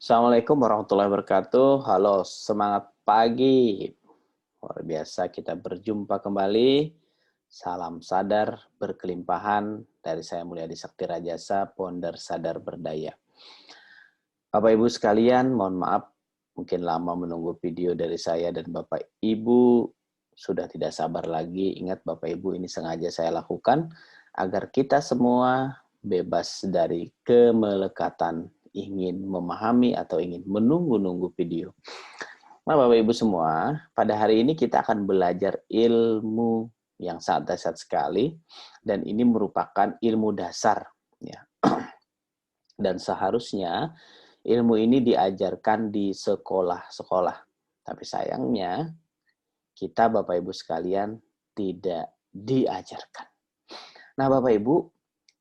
Assalamualaikum warahmatullahi wabarakatuh. Halo, semangat pagi. Luar biasa kita berjumpa kembali. Salam sadar berkelimpahan dari saya Mulyadi Sakti Rajasa, founder Sadar Berdaya. Bapak Ibu sekalian, mohon maaf mungkin lama menunggu video dari saya dan Bapak Ibu sudah tidak sabar lagi. Ingat Bapak Ibu, ini sengaja saya lakukan agar kita semua bebas dari kemelekatan ingin memahami atau ingin menunggu-nunggu video. Nah, Bapak Ibu semua, pada hari ini kita akan belajar ilmu yang sangat dahsyat sekali, dan ini merupakan ilmu dasar, ya. Dan seharusnya ilmu ini diajarkan di sekolah-sekolah. Tapi sayangnya, kita Bapak Ibu sekalian tidak diajarkan. Nah, Bapak Ibu,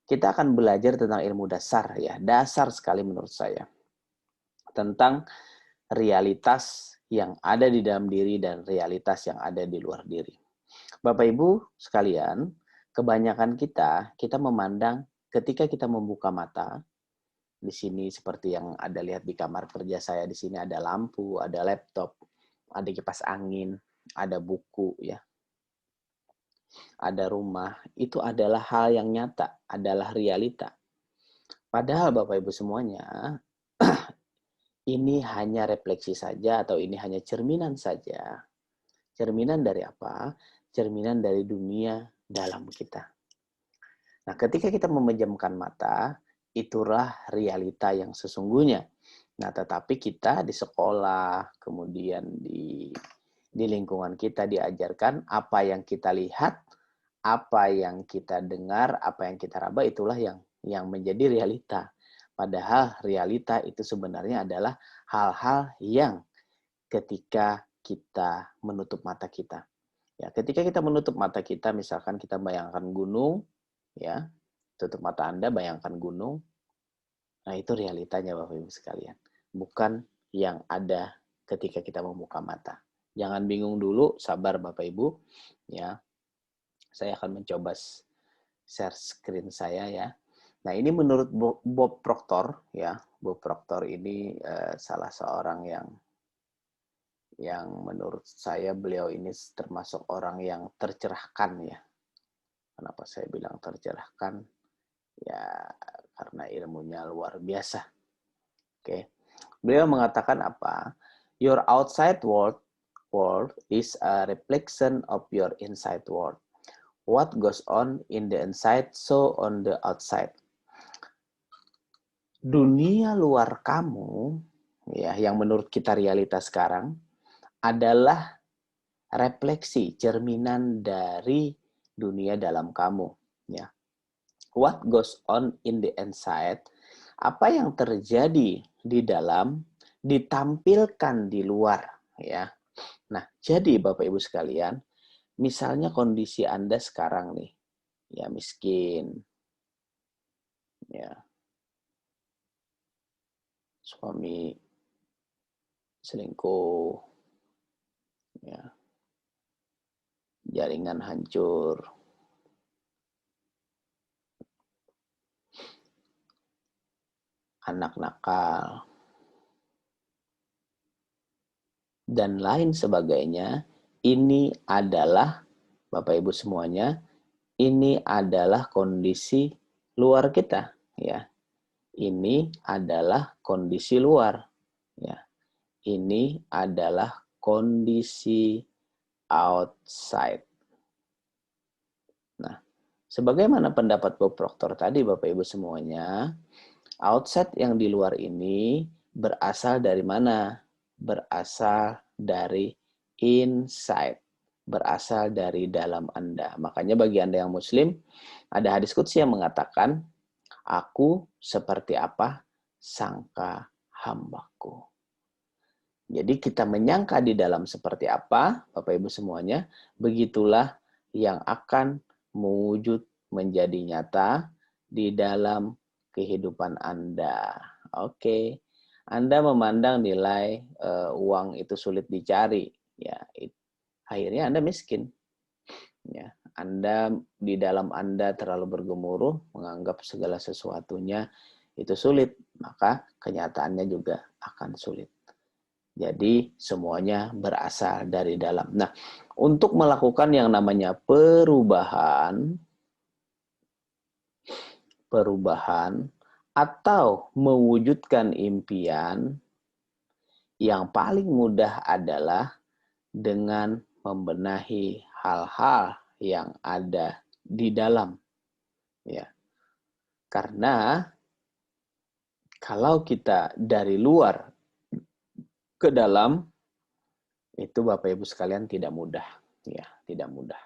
kita akan belajar tentang ilmu dasar, ya. Dasar sekali menurut saya. Tentang realitas yang ada di dalam diri dan realitas yang ada di luar diri. Bapak Ibu sekalian, kebanyakan kita memandang ketika kita membuka mata, di sini seperti yang Anda lihat di kamar kerja saya, di sini ada lampu, ada laptop, ada kipas angin, ada buku, ya, ada rumah. Itu adalah hal yang nyata, adalah realita. Padahal Bapak Ibu semuanya, ini hanya refleksi saja atau ini hanya cerminan saja. Cerminan dari apa? Cerminan dari dunia dalam kita. Nah, ketika kita memejamkan mata, itulah realita yang sesungguhnya. Nah, tetapi kita di sekolah, kemudian di lingkungan kita diajarkan apa yang kita lihat, apa yang kita dengar, apa yang kita raba, itulah yang menjadi realita. Padahal realita itu sebenarnya adalah hal-hal yang ketika kita menutup mata kita. Ya, ketika kita menutup mata kita, misalkan kita bayangkan gunung, ya, tutup mata Anda, bayangkan gunung. Nah, itu realitanya Bapak Ibu sekalian. Bukan yang ada ketika kita membuka mata. Jangan bingung dulu, sabar Bapak Ibu. Ya, saya akan mencoba share screen saya, ya. Nah, ini menurut Bob Proctor, ya. Bob Proctor ini salah seorang yang menurut saya beliau ini termasuk orang yang tercerahkan, ya. Kenapa saya bilang tercerahkan? Ya, karena ilmunya luar biasa. Oke. Beliau mengatakan apa? Your outside world is a reflection of your inside world. What goes on in the inside, so on the outside. Dunia luar kamu, ya, yang menurut kita realitas sekarang, adalah refleksi, cerminan dari dunia dalam kamu. Ya. What goes on in the inside, apa yang terjadi di dalam, ditampilkan di luar. Ya. Nah, jadi Bapak Ibu sekalian, misalnya kondisi Anda sekarang nih, ya miskin, ya suami selingkuh, ya jaringan hancur, anak nakal, dan lain sebagainya. Ini adalah, Bapak Ibu semuanya, ini adalah kondisi luar kita, ya. Ini adalah kondisi luar, ya. Ini adalah kondisi outside. Nah, sebagaimana pendapat Bob Proctor tadi, Bapak Ibu semuanya, outside yang di luar ini berasal dari mana? Berasal dari inside. Berasal dari dalam Anda. Makanya bagi Anda yang Muslim, ada hadis qudsi yang mengatakan, aku seperti apa sangka hambaku. Jadi kita menyangka di dalam seperti apa, Bapak Ibu semuanya, begitulah yang akan mewujud menjadi nyata di dalam kehidupan Anda. Oke. Anda memandang nilai uang itu sulit dicari, ya. Akhirnya Anda miskin. Ya, Anda di dalam Anda terlalu bergemuruh, menganggap segala sesuatunya itu sulit. Maka kenyataannya juga akan sulit. Jadi semuanya berasal dari dalam. Nah, untuk melakukan yang namanya perubahan atau mewujudkan impian, yang paling mudah adalah dengan membenahi hal-hal yang ada di dalam. Ya. Karena kalau kita dari luar ke dalam, itu Bapak Ibu sekalian tidak mudah. Ya, tidak mudah.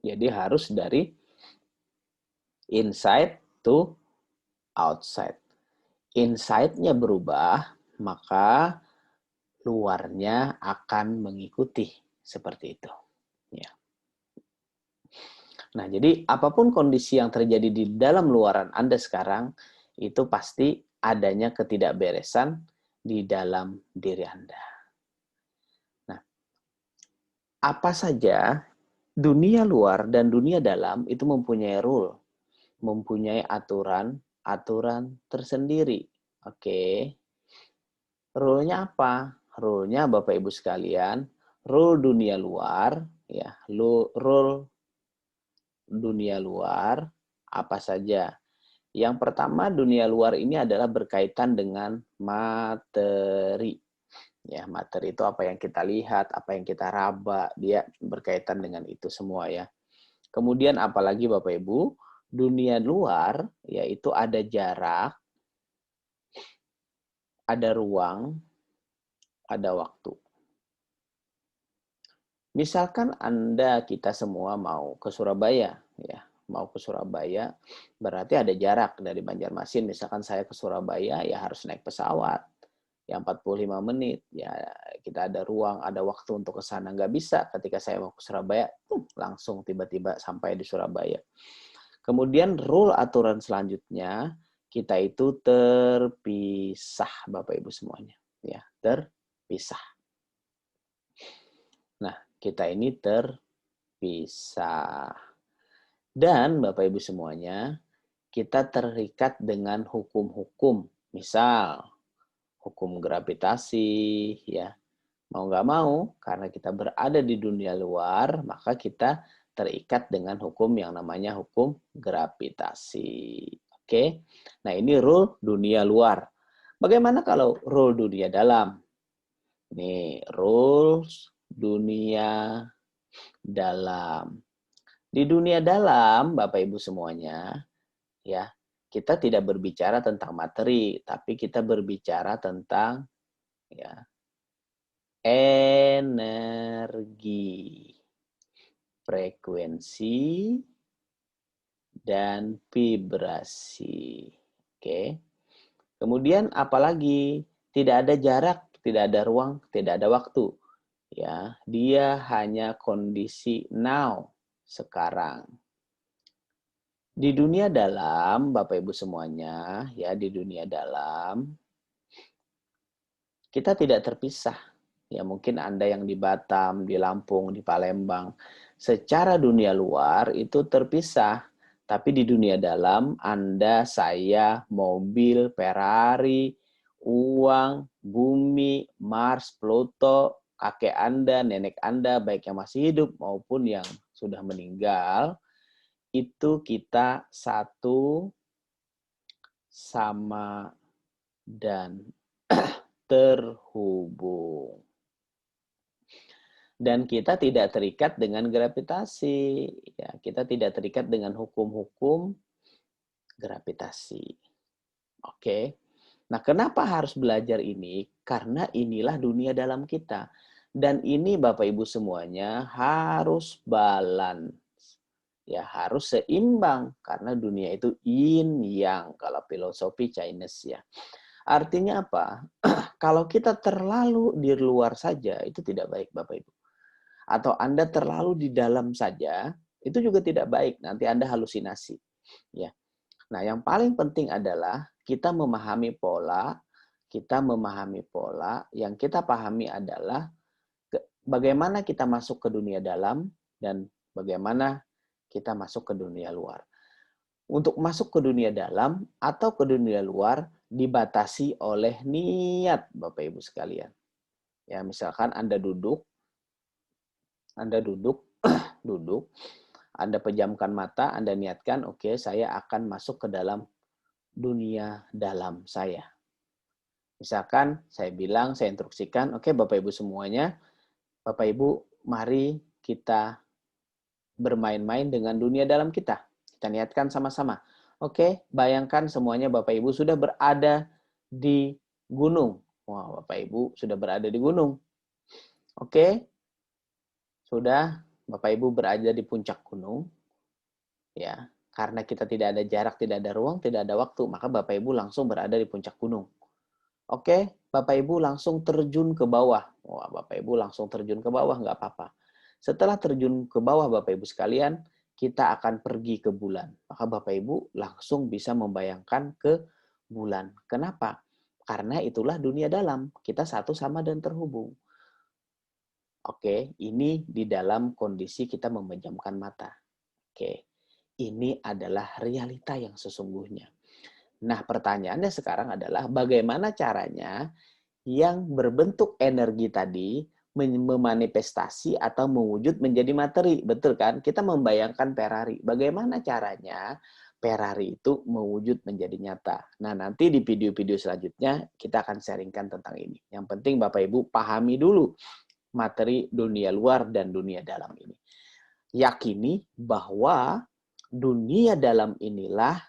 Jadi harus dari inside to outside. Inside-nya berubah, maka luarnya akan mengikuti seperti itu. Ya. Nah, jadi apapun kondisi yang terjadi di dalam luaran Anda sekarang, itu pasti adanya ketidakberesan di dalam diri Anda. Nah, apa saja dunia luar dan dunia dalam itu mempunyai rule, mempunyai aturan tersendiri. Oke. Rule-nya apa? Rule-nya Bapak Ibu sekalian, rule dunia luar, ya, rule dunia luar apa saja? Yang pertama, dunia luar ini adalah berkaitan dengan materi. Ya, materi itu apa yang kita lihat, apa yang kita raba, dia berkaitan dengan itu semua ya. Kemudian apalagi Bapak Ibu, dunia luar yaitu ada jarak, ada ruang, ada waktu. Misalkan kita semua mau ke Surabaya, ya, mau ke Surabaya, berarti ada jarak dari Banjarmasin. Misalkan saya ke Surabaya, ya harus naik pesawat, ya 45 menit, ya kita ada ruang, ada waktu untuk ke sana. Nggak bisa ketika saya mau ke Surabaya, langsung tiba-tiba sampai di Surabaya. Kemudian rule aturan selanjutnya, kita itu terpisah, Bapak Ibu semuanya, ya, terpisah. Nah, kita ini terpisah. Dan Bapak Ibu semuanya, kita terikat dengan hukum-hukum. Misal, hukum gravitasi, ya. Mau nggak mau, karena kita berada di dunia luar, maka kita terikat dengan hukum yang namanya hukum gravitasi. Oke? Nah, ini rule dunia luar. Bagaimana kalau rule dunia dalam? Nih, rules dunia dalam. Di dunia dalam, Bapak Ibu semuanya, ya, kita tidak berbicara tentang materi, tapi kita berbicara tentang ya, energi, frekuensi, dan vibrasi. Oke. Kemudian apalagi? Tidak ada jarak, tidak ada ruang, tidak ada waktu. Ya, dia hanya kondisi now, sekarang. Di dunia dalam, Bapak Ibu semuanya, ya di dunia dalam, kita tidak terpisah. Ya mungkin Anda yang di Batam, di Lampung, di Palembang, secara dunia luar itu terpisah. Tapi di dunia dalam, Anda, saya, mobil, Ferrari, uang, bumi, Mars, Pluto, kakek Anda, nenek Anda, baik yang masih hidup maupun yang sudah meninggal, itu kita satu sama dan terhubung. Dan kita tidak terikat dengan gravitasi. Ya, kita tidak terikat dengan hukum-hukum gravitasi. Oke. Nah, kenapa harus belajar ini? Karena inilah dunia dalam kita. Dan ini Bapak Ibu semuanya harus balance. Ya, harus seimbang. Karena dunia itu yin yang, kalau filosofi Chinese ya. Artinya apa? Kalau kita terlalu di luar saja, itu tidak baik Bapak Ibu. Atau Anda terlalu di dalam saja, itu juga tidak baik. Nanti Anda halusinasi. Ya. Nah, yang paling penting adalah kita memahami pola. Kita memahami pola. Yang kita pahami adalah bagaimana kita masuk ke dunia dalam dan bagaimana kita masuk ke dunia luar. Untuk masuk ke dunia dalam atau ke dunia luar, dibatasi oleh niat, Bapak Ibu sekalian. Ya, misalkan Anda duduk, duduk, Anda pejamkan mata, Anda niatkan, oke, saya akan masuk ke dalam dunia dalam saya. Misalkan saya bilang, saya instruksikan, oke Bapak Ibu semuanya, Bapak Ibu, mari kita bermain-main dengan dunia dalam kita. Kita niatkan sama-sama. Oke, bayangkan semuanya Bapak Ibu sudah berada di gunung. Wah, Bapak Ibu sudah berada di gunung. Oke, sudah Bapak Ibu berada di puncak gunung. Ya, karena kita tidak ada jarak, tidak ada ruang, tidak ada waktu, maka Bapak Ibu langsung berada di puncak gunung. Oke, Bapak Ibu langsung terjun ke bawah. Wah, Bapak Ibu langsung terjun ke bawah, nggak apa-apa. Setelah terjun ke bawah Bapak Ibu sekalian, kita akan pergi ke bulan. Maka Bapak Ibu langsung bisa membayangkan ke bulan. Kenapa? Karena itulah dunia dalam. Kita satu sama dan terhubung. Oke, ini di dalam kondisi kita memejamkan mata. Oke, ini adalah realita yang sesungguhnya. Nah, pertanyaannya sekarang adalah bagaimana caranya yang berbentuk energi tadi memanifestasi atau mewujud menjadi materi. Betul kan? Kita membayangkan Ferrari. Bagaimana caranya Ferrari itu mewujud menjadi nyata. Nah, nanti di video-video selanjutnya kita akan sharingkan tentang ini. Yang penting Bapak Ibu pahami dulu materi dunia luar dan dunia dalam ini. Yakini bahwa dunia dalam inilah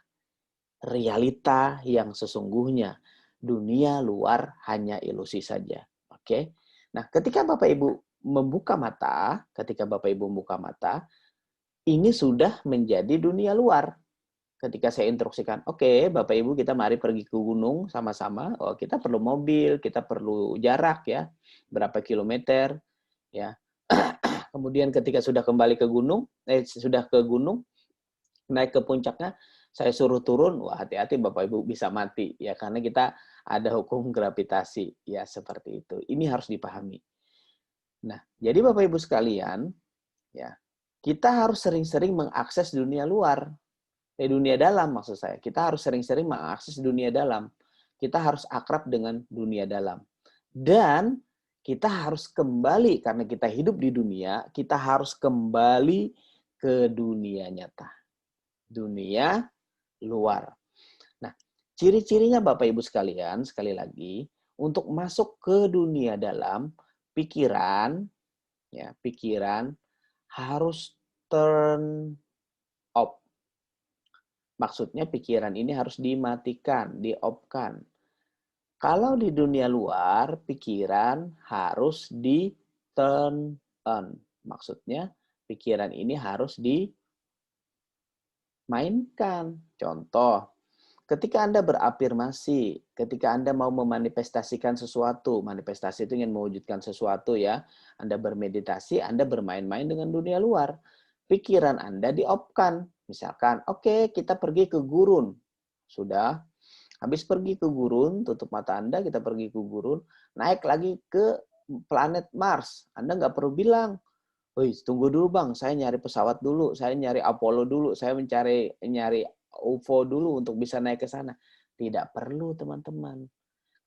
realita yang sesungguhnya. Dunia luar hanya ilusi saja. Oke. Nah, ketika Bapak Ibu membuka mata, ini sudah menjadi dunia luar. Ketika saya instruksikan, oke, Bapak Ibu kita mari pergi ke gunung sama-sama. Oh, kita perlu mobil, kita perlu jarak ya, berapa kilometer ya. Kemudian ketika sudah kembali ke gunung, sudah ke gunung, naik ke puncaknya, saya suruh turun, wah hati-hati Bapak Ibu bisa mati ya karena kita ada hukum gravitasi ya seperti itu. Ini harus dipahami. Nah, jadi Bapak Ibu sekalian, ya kita harus sering-sering mengakses dunia luar, dunia dalam maksud saya. Kita harus sering-sering mengakses dunia dalam. Kita harus akrab dengan dunia dalam. Dan kita harus kembali karena kita hidup di dunia, kita harus kembali ke dunia nyata. Dunia luar. Nah, ciri-cirinya Bapak Ibu sekalian, sekali lagi, untuk masuk ke dunia dalam, pikiran, ya, pikiran harus turn off. Maksudnya pikiran ini harus dimatikan, di-off-kan. Kalau di dunia luar, pikiran harus di-turn on. Maksudnya pikiran ini harus dimainkan. Contoh, ketika Anda berafirmasi, ketika Anda mau memanifestasikan sesuatu, manifestasi itu ingin mewujudkan sesuatu ya, Anda bermeditasi, Anda bermain-main dengan dunia luar. Pikiran Anda di-off-kan. Misalkan, oke, kita pergi ke gurun. Sudah, habis pergi ke gurun, tutup mata Anda, kita pergi ke gurun, naik lagi ke planet Mars. Anda nggak perlu bilang, woi, tunggu dulu bang, saya nyari pesawat dulu, saya nyari Apollo dulu, saya nyari UFO dulu untuk bisa naik ke sana. Tidak perlu teman-teman.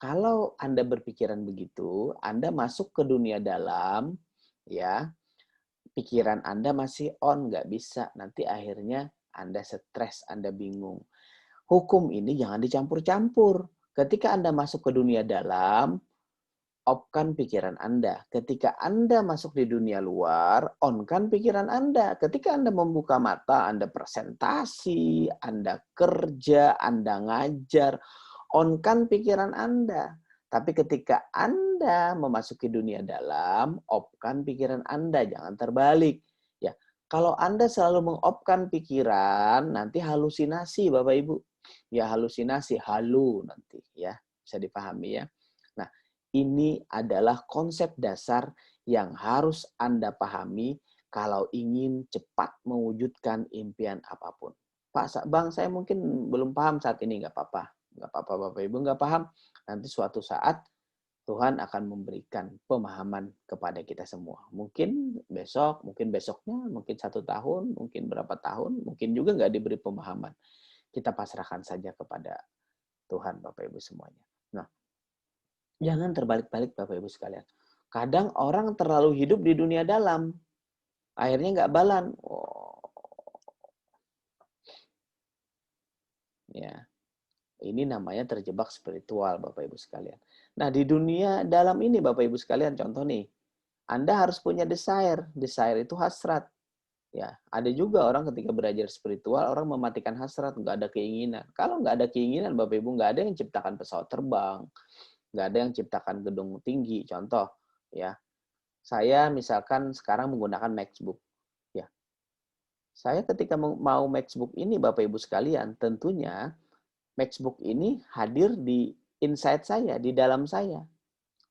Kalau Anda berpikiran begitu, Anda masuk ke dunia dalam, ya, pikiran Anda masih on, nggak bisa. Nanti akhirnya Anda stres, Anda bingung. Hukum ini jangan dicampur-campur. Ketika Anda masuk ke dunia dalam, off-kan pikiran Anda. Ketika Anda masuk di dunia luar, on-kan pikiran Anda. Ketika Anda membuka mata, Anda presentasi, Anda kerja, Anda ngajar, on-kan pikiran Anda. Tapi ketika Anda memasuki dunia dalam, off-kan pikiran Anda, jangan terbalik. Ya, kalau Anda selalu meng-off-kan pikiran, nanti halusinasi Bapak Ibu. Ya, halusinasi, halu nanti ya. Bisa dipahami ya. Nah, ini adalah konsep dasar yang harus Anda pahami kalau ingin cepat mewujudkan impian apapun. Pak, Bang, saya mungkin belum paham saat ini, nggak apa-apa. Nggak apa-apa, Bapak Ibu nggak paham. Nanti suatu saat Tuhan akan memberikan pemahaman kepada kita semua. Mungkin besok, mungkin besoknya, mungkin 1 tahun, mungkin berapa tahun, mungkin juga nggak diberi pemahaman. Kita pasrahkan saja kepada Tuhan, Bapak Ibu semuanya. Nah, jangan terbalik-balik Bapak Ibu sekalian. Kadang orang terlalu hidup di dunia dalam, akhirnya nggak balan. Oh, ya, ini namanya terjebak spiritual Bapak Ibu sekalian. Nah, di dunia dalam ini Bapak Ibu sekalian, contoh nih, Anda harus punya desire. Desire itu hasrat. Ya, ada juga orang ketika belajar spiritual, orang mematikan hasrat, nggak ada keinginan. Kalau nggak ada keinginan, Bapak Ibu, nggak ada yang ciptakan pesawat terbang, nggak ada yang ciptakan gedung tinggi. Contoh, ya, saya misalkan sekarang menggunakan MacBook. Ya, saya ketika mau MacBook ini, Bapak Ibu sekalian, tentunya MacBook ini hadir di inside saya, di dalam saya.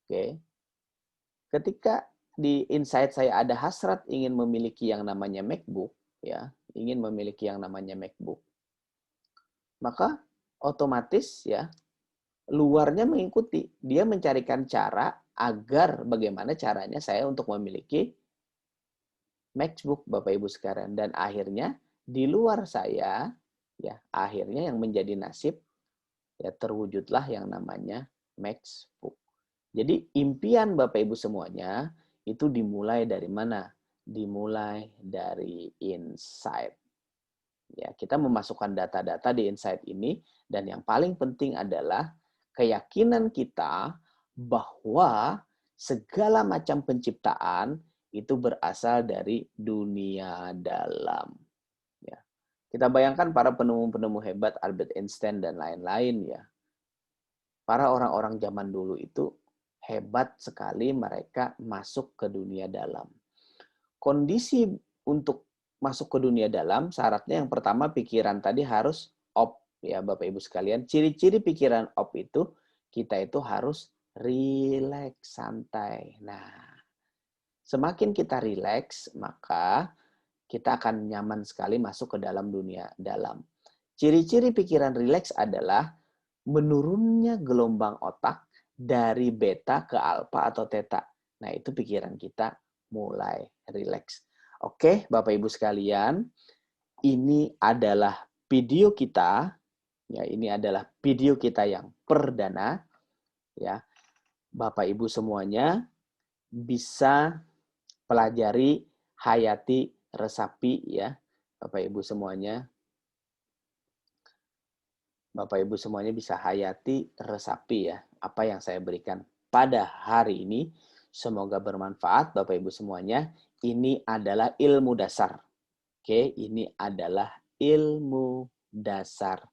Oke, ketika di inside saya ada hasrat ingin memiliki yang namanya MacBook, ya, ingin memiliki yang namanya MacBook, maka otomatis ya luarnya mengikuti. Dia mencarikan cara agar bagaimana caranya saya untuk memiliki MacBook Bapak Ibu sekalian, dan akhirnya di luar saya ya akhirnya yang menjadi nasib ya terwujudlah yang namanya MacBook. Jadi impian Bapak Ibu semuanya itu dimulai dari mana? Dimulai dari insight. Ya, kita memasukkan data-data di insight ini dan yang paling penting adalah keyakinan kita bahwa segala macam penciptaan itu berasal dari dunia dalam. Ya. Kita bayangkan para penemu-penemu hebat, Albert Einstein dan lain-lain ya. Para orang-orang zaman dulu itu hebat sekali mereka masuk ke dunia dalam. Kondisi untuk masuk ke dunia dalam, syaratnya yang pertama pikiran tadi harus op ya Bapak Ibu sekalian. Ciri-ciri pikiran op itu kita itu harus rileks, santai. Nah, semakin kita rileks, maka kita akan nyaman sekali masuk ke dalam dunia dalam. Ciri-ciri pikiran rileks adalah menurunnya gelombang otak dari beta ke alfa atau theta. Nah, itu pikiran kita mulai rileks. Oke, Bapak Ibu sekalian, ini adalah video kita. Ya, ini adalah video kita yang perdana. Ya, Bapak Ibu semuanya bisa pelajari, hayati, resapi ya, Bapak Ibu semuanya. Bapak Ibu semuanya bisa hayati, resapi ya, apa yang saya berikan pada hari ini. Semoga bermanfaat Bapak Ibu semuanya. Ini adalah ilmu dasar. Oke, ini adalah ilmu dasar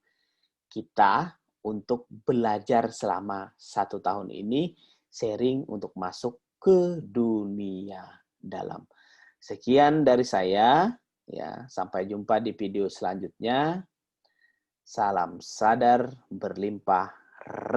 kita untuk belajar selama 1 tahun ini, sharing untuk masuk ke dunia dalam. Sekian dari saya, ya. Sampai jumpa di video selanjutnya. Salam sadar berlimpah